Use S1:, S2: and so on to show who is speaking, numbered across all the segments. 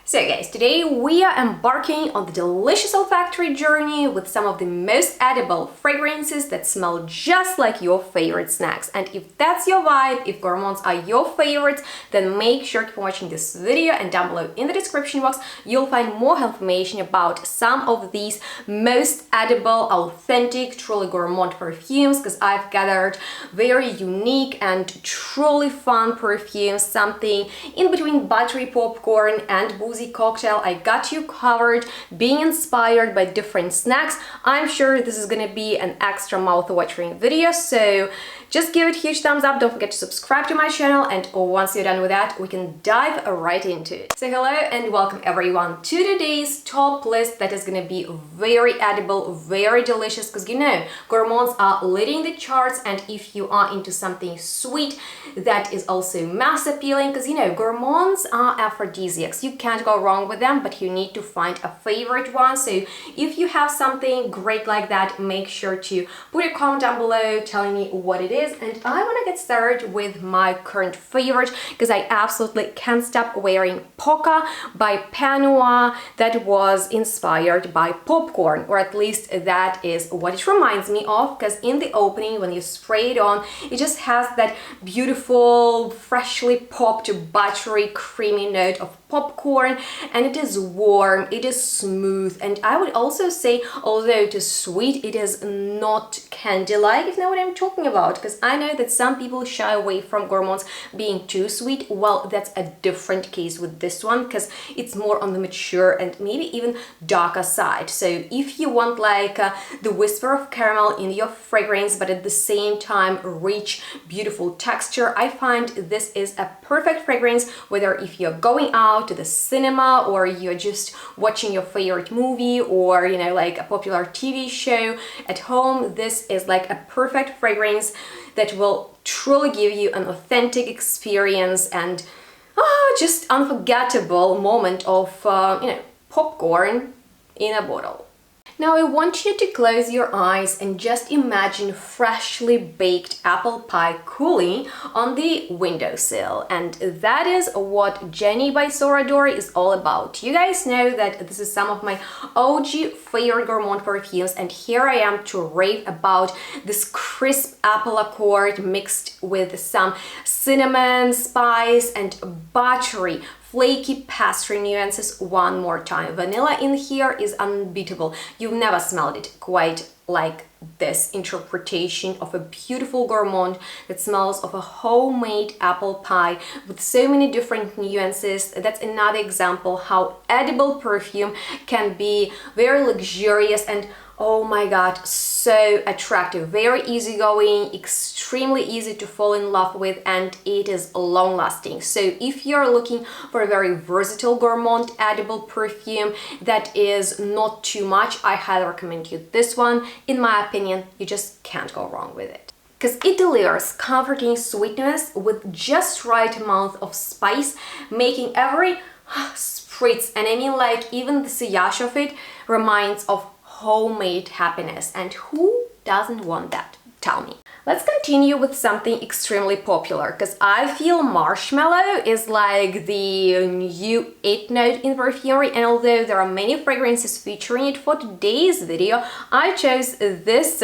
S1: So guys, today we are embarking on the delicious olfactory journey with some of the most edible fragrances that smell just like your favorite snacks. And if that's your vibe, if gourmands are your favorites, then make sure to keep watching this video, and down below in the description box you'll find more information about some of these most edible, authentic, truly gourmand perfumes, because I've gathered very unique and truly fun perfumes, something in between buttery popcorn and boozy cocktail. I got you covered, being inspired by different snacks. I'm sure this is gonna be an extra mouth-watering video, so just give it a huge thumbs up. Don't forget to subscribe to my channel, and once you're done with that, we can dive right into it. So hello and welcome everyone to today's top list that is gonna be very edible, very delicious, because you know gourmands are leading the charts, and if you are into something sweet, that is also mass appealing, because you know gourmands are aphrodisiacs. You can't go wrong with them, but you need to find a favorite one. So if you have something great like that, make sure to put a comment down below telling me what it is. And I want to get started with my current favorite, because I absolutely can't stop wearing Poca by Panois, that was inspired by popcorn, or at least that is what it reminds me of, because in the opening when you spray it on, it just has that beautiful freshly popped buttery creamy note of popcorn, and it is warm, it is smooth, and I would also say, although it is sweet, it is not candy-like, if you know what I'm talking about, because I know that some people shy away from gourmands being too sweet. Well, that's a different case with this one, because it's more on the mature and maybe even darker side. So if you want like the whisper of caramel in your fragrance, but at the same time rich, beautiful texture, I find this is a perfect fragrance, whether if you're going out to the cinema, or you're just watching your favorite movie, or you know, like a popular TV show at home. This is like a perfect fragrance that will truly give you an authentic experience and just unforgettable moment of you know, popcorn in a bottle. Now I want you to close your eyes and just imagine freshly baked apple pie cooling on the windowsill, and that is what Jenny by SORADORA is all about. You guys know that this is some of my OG favorite gourmand perfumes, and here I am to rave about this crisp apple accord mixed with some cinnamon, spice, and buttery flaky pastry nuances one more time. Vanilla in here is unbeatable. You've never smelled it quite like this interpretation of a beautiful gourmand that smells of a homemade apple pie with so many different nuances. That's another example how edible perfume can be very luxurious and, oh my god, so attractive, very easygoing, extremely easy to fall in love with, and it is long lasting. So if you're looking for a very versatile gourmand edible perfume that is not too much, I highly recommend you this one. In my opinion, you just can't go wrong with it, because it delivers comforting sweetness with just right amount of spice, making every spritz, and I mean like even the sillage of it, reminds of homemade happiness. And who doesn't want that? Tell me. Let's continue with something extremely popular, because I feel Marshmallow is like the new it note in perfumery, and although there are many fragrances featuring it for today's video, I chose this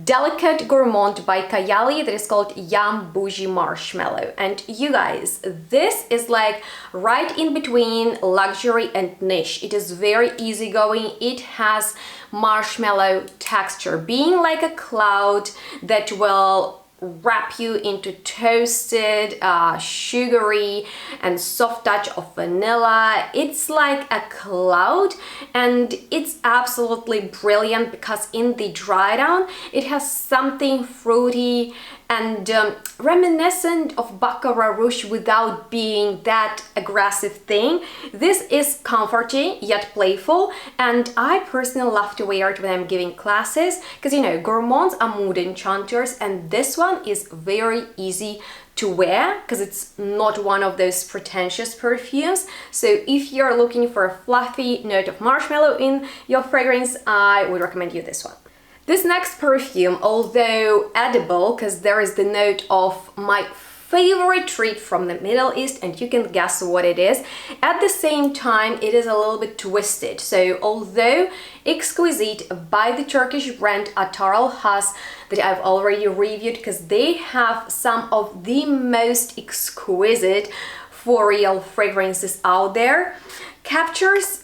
S1: delicate gourmand by Kayali that is called Yum Bougie Marshmallow. And you guys, this is like right in between luxury and niche. It is very easygoing. It has marshmallow texture, being like a cloud that will wrap you into toasted, sugary and soft touch of vanilla. It's like a cloud, and it's absolutely brilliant because in the dry down it has something fruity and reminiscent of Baccarat Rouge without being that aggressive thing. This is comforting yet playful, and I personally love to wear it when I'm giving classes, because you know gourmands are mood enchanters, and this one is very easy to wear because it's not one of those pretentious perfumes. So if you're looking for a fluffy note of marshmallow in your fragrance, I would recommend you this one. This next perfume, although edible, because there is the note of my favorite treat from the Middle East, and you can guess what it is. At the same time, it is a little bit twisted. So although exquisite by the Turkish brand Ataral Has that I've already reviewed, because they have some of the most exquisite for real fragrances out there, captures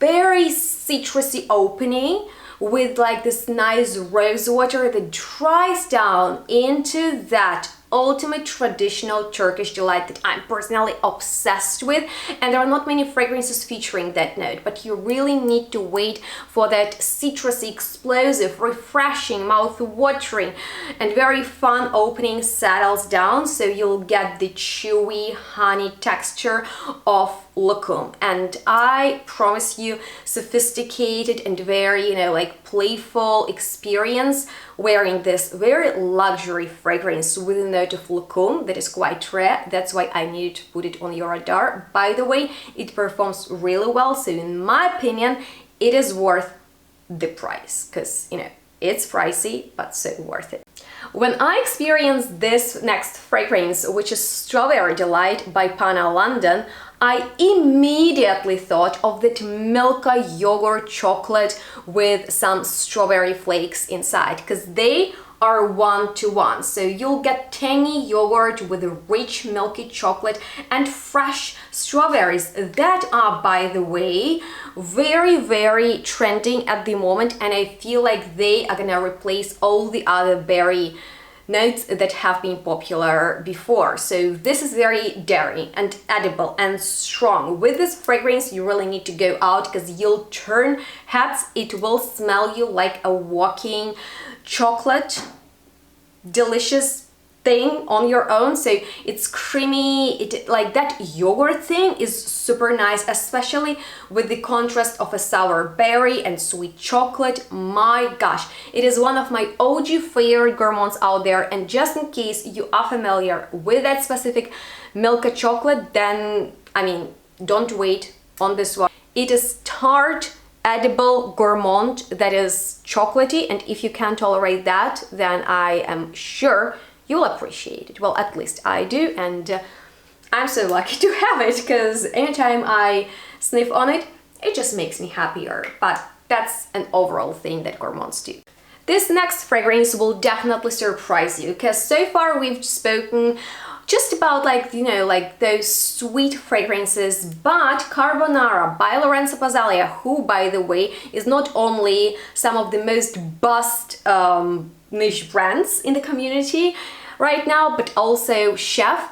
S1: very citrusy opening with like this nice rose water that dries down into that ultimate traditional Turkish delight that I'm personally obsessed with. And there are not many fragrances featuring that note, but you really need to wait for that citrusy, explosive, refreshing, mouth-watering and very fun opening settles down, so you'll get the chewy honey texture of Lokum. And I promise you, sophisticated and very, like playful experience wearing this very luxury fragrance with a note of Lokum that is quite rare. That's why I needed to put it on your radar. By the way, it performs really well, so in my opinion, it is worth the price, because, it's pricey, but so worth it. When I experienced this next fragrance, which is Strawberry Delight by Pana London, I immediately thought of that Milka yogurt chocolate with some strawberry flakes inside, because they are 1-to-1. So you'll get tangy yogurt with a rich milky chocolate and fresh strawberries that are, by the way, very, very trending at the moment, and I feel like they are gonna replace all the other berry notes that have been popular before. So this is very dairy and edible and strong. With this fragrance, you really need to go out because you'll turn heads. It will smell you like a walking chocolate, delicious thing on your own. So it's creamy, like that yogurt thing is super nice, especially with the contrast of a sour berry and sweet chocolate. My gosh, it is one of my OG favorite gourmands out there. And just in case you are familiar with that specific Milka chocolate, then don't wait on this one. It is tart, edible gourmand that is chocolatey, and if you can tolerate that, then I am sure you'll appreciate it. Well, at least I do, and I'm so lucky to have it, because anytime I sniff on it, it just makes me happier. But that's an overall thing that gourmands do. This next fragrance will definitely surprise you, because so far we've spoken just about like those sweet fragrances, but Carbonara by Lorenzo Pasaglia, who, by the way, is not only some of the most buzzed niche brands in the community right now, but also chef,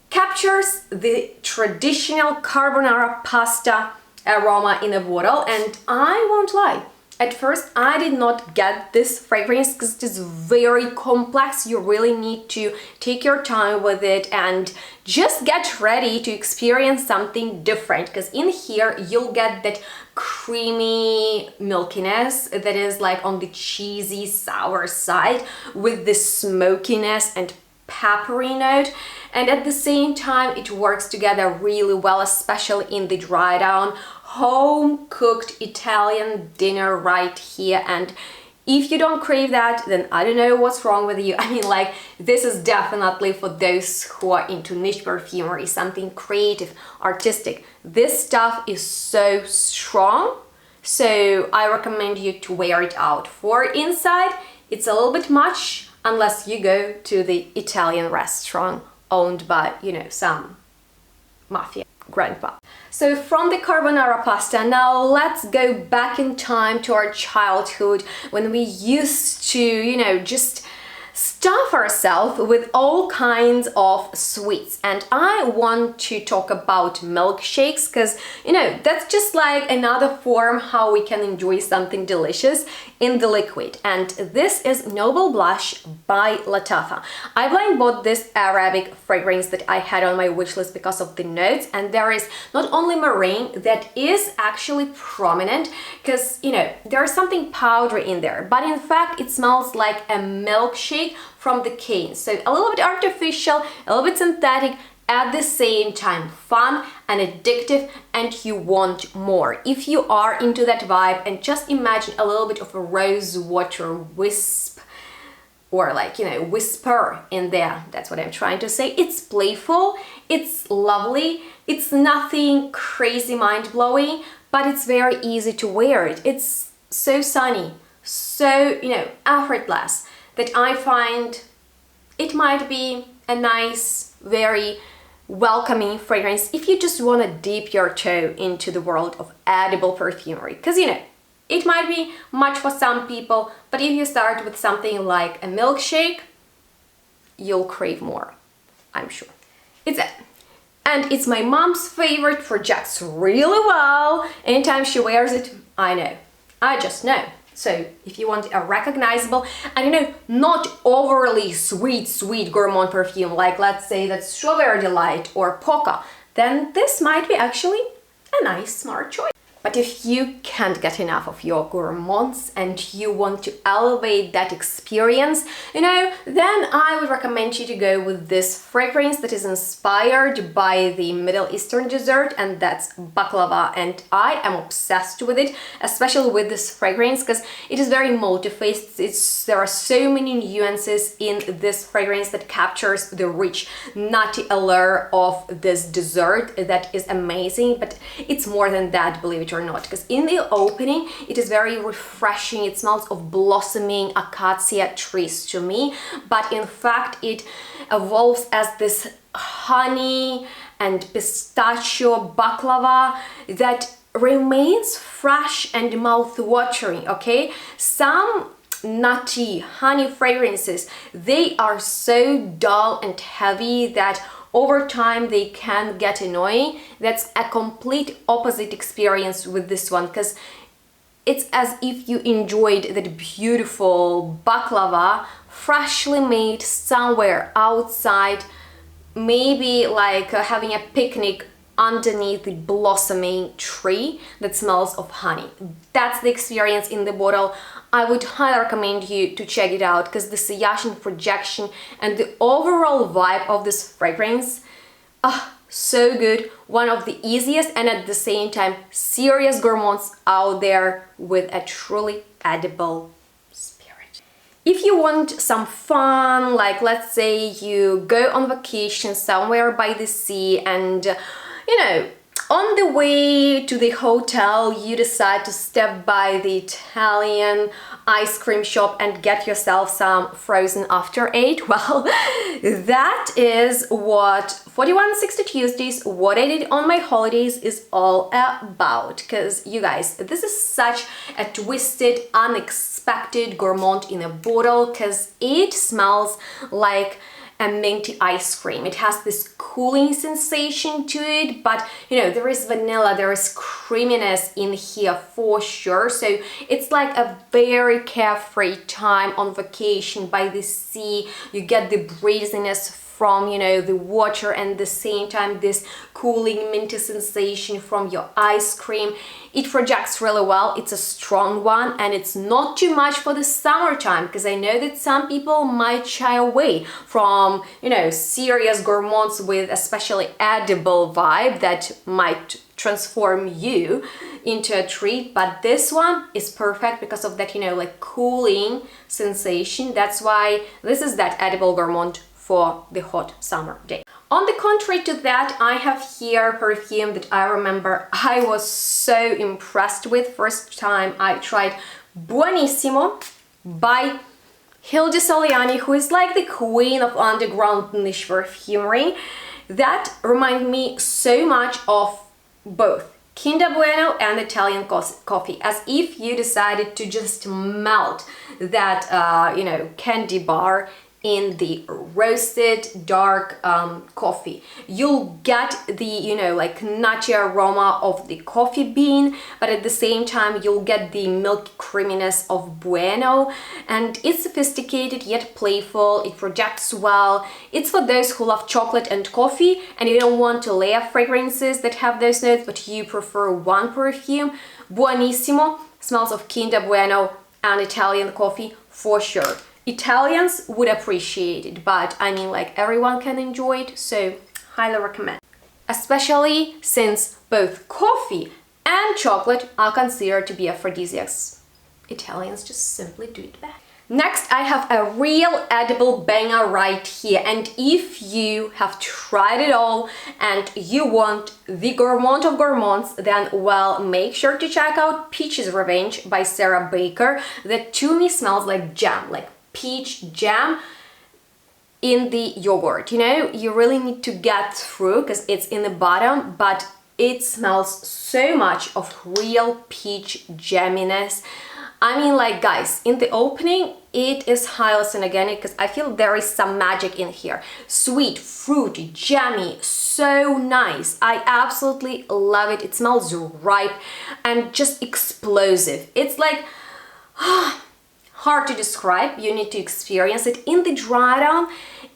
S1: captures the traditional carbonara pasta aroma in a bottle. And I won't lie, at first I did not get this fragrance because it is very complex. You really need to take your time with it and just get ready to experience something different, because in here you'll get that creamy milkiness that is like on the cheesy sour side with the smokiness and peppery note, and at the same time it works together really well, especially in the dry down home cooked Italian dinner right here. And if you don't crave that, then I don't know what's wrong with you. This is definitely for those who are into niche perfumery, something creative, artistic. This stuff is so strong, so I recommend you to wear it out. For inside, it's a little bit much, unless you go to the Italian restaurant owned by, some mafia grandpa. So from the carbonara pasta, now let's go back in time to our childhood when we used to, just stuff ourselves with all kinds of sweets. And I want to talk about milkshakes, because that's just like another form how we can enjoy something delicious in the liquid. And this is Noble Blush by Latafa. I blind bought this Arabic fragrance that I had on my wish list because of the notes, and there is not only meringue that is actually prominent, because there's something powdery in there, but in fact it smells like a milkshake from the cane. So a little bit artificial, a little bit synthetic, at the same time fun and addictive, and you want more if you are into that vibe. And just imagine a little bit of a rose water wisp or like, you know, whisper in there. That's what I'm trying to say. It's playful, it's lovely, it's nothing crazy mind-blowing, but it's very easy to wear it. It's so sunny, so, you know, effortless, that I find it might be a nice, very welcoming fragrance if you just want to dip your toe into the world of edible perfumery. Because, you know, it might be much for some people, but if you start with something like a milkshake, you'll crave more, I'm sure. And it's my mom's favorite, projects really well. Anytime she wears it, I know. I just know. So if you want a recognizable and, you know, not overly sweet gourmand perfume, like let's say that's Strawberry Delight or Poca, then this might be actually a nice, smart choice. But if you can't get enough of your gourmands and you want to elevate that experience, you know, then I would recommend you to go with this fragrance that is inspired by the Middle Eastern dessert, and that's baklava. And I am obsessed with it, especially with this fragrance, because it is very multi-faced. There are so many nuances in this fragrance that captures the rich, nutty allure of this dessert that is amazing. But it's more than that, believe it or not, because in the opening it is very refreshing. It smells of blossoming acacia trees to me, but in fact it evolves as this honey and pistachio baklava that remains fresh and mouth-watering. Okay, some nutty honey fragrances, they are so dull and heavy that over time they can get annoying. That's a complete opposite experience with this one, because it's as if you enjoyed that beautiful baklava freshly made somewhere outside, maybe like having a picnic underneath the blossoming tree that smells of honey. That's the experience in the bottle. I would highly recommend you to check it out, because the sillage and projection and the overall vibe of this fragrance, so good. One of the easiest and at the same time serious gourmands out there with a truly edible spirit. If you want some fun, like let's say you go on vacation somewhere by the sea and, you know, on the way to the hotel, you decide to step by the Italian ice cream shop and get yourself some frozen after 8. Well, that is what 4160 Tuesdays, what I did on my holidays, is all about. Because you guys, this is such a twisted, unexpected gourmand in a bottle, because it smells like a minty ice cream. It has this cooling sensation to it, but you know, there is vanilla, there is creaminess in here for sure. So it's like a very carefree time on vacation by the sea. You get the breeziness from, you know, the water, and at the same time this cooling minty sensation from your ice cream. It projects really well. It's a strong one, and it's not too much for the summertime, because I know that some people might shy away from, you know, serious gourmands with especially edible vibe that might transform you into a treat. But this one is perfect because of that, you know, like cooling sensation. That's why this is that edible gourmand for the hot summer day. On the contrary to that, I have here perfume that I remember I was so impressed with. First time I tried Buonissimo by Hilde Soliani, who is like the queen of underground niche perfumery. That reminded me so much of both Kinder Bueno and Italian coffee, as if you decided to just melt that, you know, candy bar in the roasted dark coffee. You'll get the, you know, like nutty aroma of the coffee bean, but at the same time you'll get the milky creaminess of Bueno, and it's sophisticated yet playful. It projects well. It's for those who love chocolate and coffee and you don't want to layer fragrances that have those notes, but you prefer one perfume. Buonissimo smells of Kinder Bueno and Italian coffee for sure. Italians would appreciate it, but I mean, like, everyone can enjoy it, so highly recommend. Especially since both coffee and chocolate are considered to be aphrodisiacs. Italians just simply do it best. Next, I have a real edible banger right here, and if you have tried it all and you want the gourmand of gourmands, then well, make sure to check out Peach's Revenge by Sarah Baker. That to me smells like jam, like peach jam in the yogurt. You know, you really need to get through because it's in the bottom, but it smells so much of real peach jamminess. I mean, like, guys, in the opening, it is hallucinogenic because I feel there is some magic in here. Sweet, fruity, jammy, so nice. I absolutely love it. It smells ripe and just explosive. It's like, hard to describe. You need to experience it. In the dry down,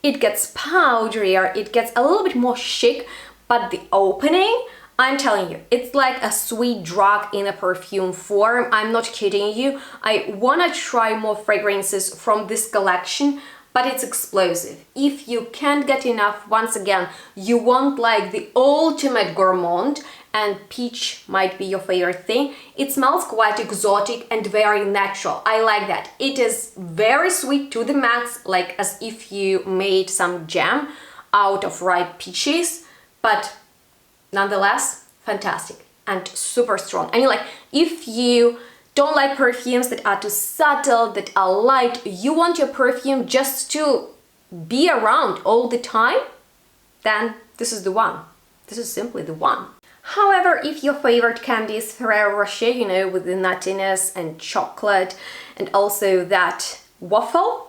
S1: it gets powderier, it gets a little bit more chic, but the opening, I'm telling you, it's like a sweet drug in a perfume form. I'm not kidding you. I want to try more fragrances from this collection, but it's explosive. If you can't get enough, once again, you want like the ultimate gourmand, and peach might be your favorite thing. It smells quite exotic and very natural. I like that. It is very sweet to the max, like as if you made some jam out of ripe peaches, but nonetheless, fantastic and super strong. I mean, like, if you don't like perfumes that are too subtle, that are light, you want your perfume just to be around all the time, then this is the one. This is simply the one. However, if your favorite candy is Ferrero Rocher, you know, with the nuttiness and chocolate and also that waffle,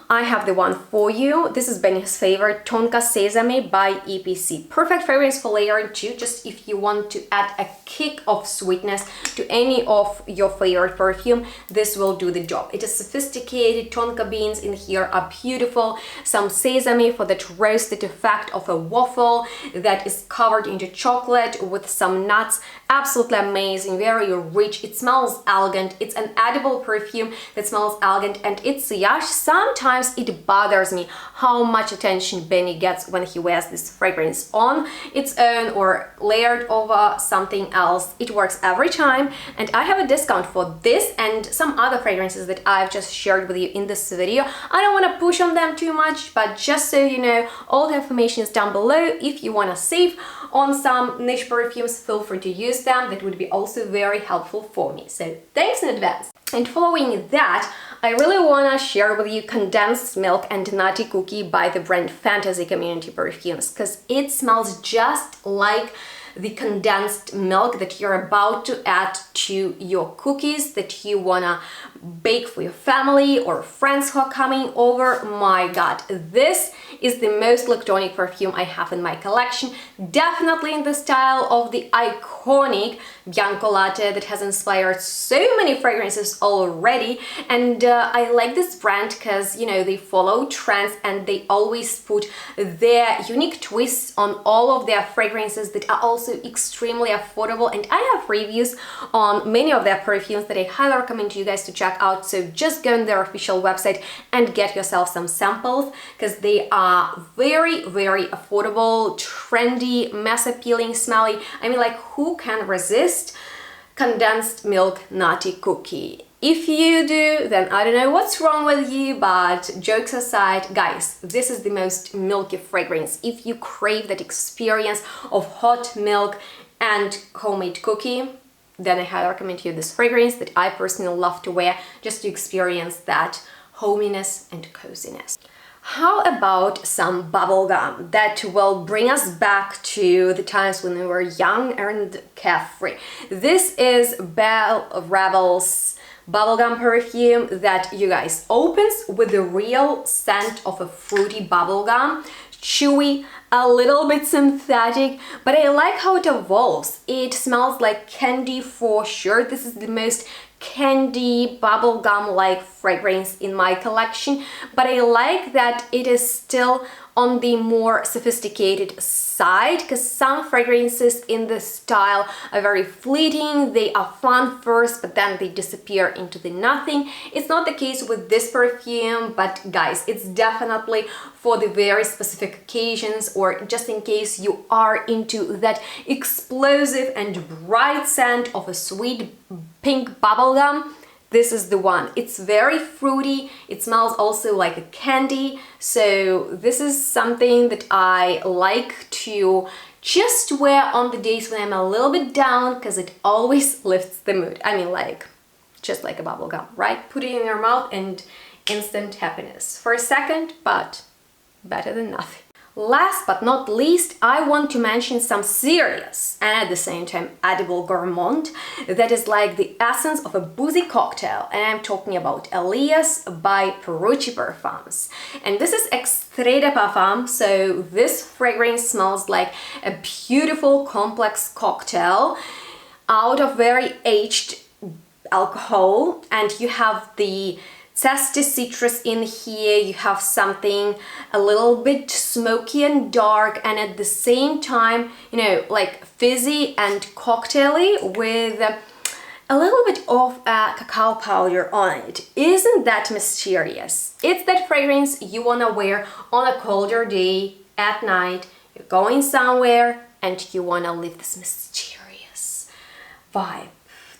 S1: I have the one for you. This is Benny's favorite, Tonka Sesame by EPC. Perfect fragrance for layering too, just if you want to add a kick of sweetness to any of your favorite perfume, this will do the job. It is sophisticated, tonka beans in here are beautiful, some sesame for that roasted effect of a waffle that is covered into chocolate with some nuts. Absolutely amazing, very rich. It smells elegant. It's an edible perfume that smells elegant, and it's Yash. Sometimes it bothers me how much attention Benny gets when he wears this fragrance on its own or layered over something else. It works every time, and I have a discount for this and some other fragrances that I've just shared with you in this video. I don't want to push on them too much, but just so you know, all the information is down below. If you want to save on some niche perfumes, feel free to use them. That would be also very helpful for me. So thanks in advance. And following that, I really want to share with you Condensed Milk and Nutty Cookie by the brand Fantasy Community Perfumes, because it smells just like the condensed milk that you're about to add to your cookies that you wanna bake for your family or friends who are coming over. My god, this is the most lactonic perfume I have in my collection, definitely in the style of the iconic Bianco Latte that has inspired so many fragrances already. And I like this brand because, you know, they follow trends and they always put their unique twists on all of their fragrances that are also extremely affordable. And I have reviews on many of their perfumes that I highly recommend you guys to check out. So just go on their official website and get yourself some samples, because they are very, very affordable, trendy, mass appealing, smelly. I mean, like, who can resist condensed milk nutty cookie? If you do, then I don't know what's wrong with you, but jokes aside, guys, this is the most milky fragrance. If you crave that experience of hot milk and homemade cookie, then I highly recommend you this fragrance that I personally love to wear just to experience that hominess and coziness. How about some bubblegum that will bring us back to the times when we were young and carefree? This is Belle Rebel's bubblegum perfume that, you guys, opens with the real scent of a fruity bubblegum, chewy, a little bit synthetic, but I like how it evolves. It smells like candy for sure. This is the most candy bubblegum like fragrance in my collection, but I like that it is still on the more sophisticated side, because some fragrances in this style are very fleeting. They are fun first, but then they disappear into the nothing. It's not the case with this perfume, but guys, it's definitely for the very specific occasions, or just in case you are into that explosive and bright scent of a sweet pink bubblegum. this is the one. It's very fruity. It smells also like a candy. So this is something that I like to just wear on the days when I'm a little bit down, because it always lifts the mood. I mean, like, just like a bubble gum, right? Put it in your mouth and instant happiness for a second, but better than nothing. Last but not least, I want to mention some serious and at the same time edible gourmand that is like the essence of a boozy cocktail, and I'm talking about Elias by JUS Perfumes. And this is extrait de parfum, so this fragrance smells like a beautiful complex cocktail out of very aged alcohol, and you have the zesty citrus in here, you have something a little bit smoky and dark, and at the same time, you know, like fizzy and cocktaily with a little bit of cacao powder on it. Isn't that mysterious? It's that fragrance you wanna wear on a colder day, at night, you're going somewhere and you wanna live this mysterious vibe.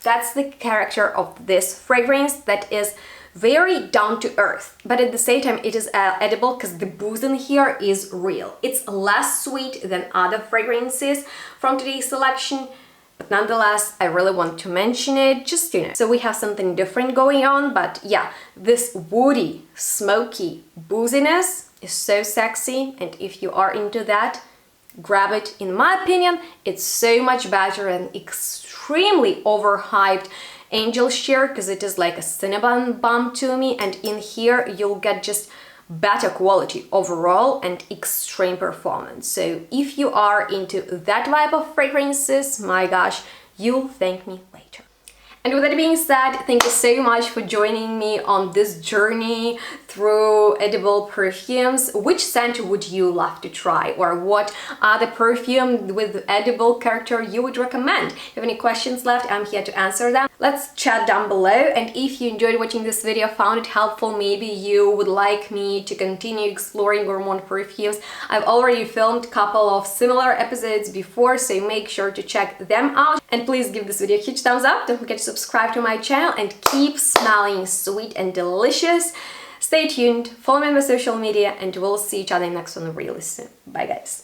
S1: That's the character of this fragrance, that is very down to earth, but at the same time it is edible because the booze in here is real. It's less sweet than other fragrances from today's selection, but nonetheless I really want to mention it, just, you know, so we have something different going on. But yeah, this woody, smoky booziness is so sexy, and if you are into that, grab it. In my opinion, it's so much better than extremely overhyped Angel Share, because it is like a cinnamon bomb to me, and in here you'll get just better quality overall and extreme performance. So if you are into that vibe of fragrances, my gosh, you'll thank me later. And with that being said, thank you so much for joining me on this journey through edible perfumes. Which scent would you love to try, or what other perfume with edible character you would recommend? If you have any questions left, I'm here to answer them. Let's chat down below, and if you enjoyed watching this video, found it helpful, maybe you would like me to continue exploring gourmand perfumes. I've already filmed a couple of similar episodes before, so make sure to check them out. And please give this video a huge thumbs up. Don't forget to subscribe to my channel and keep smelling sweet and delicious. Stay tuned, follow me on my social media, and we'll see each other in the next one really soon. Bye guys.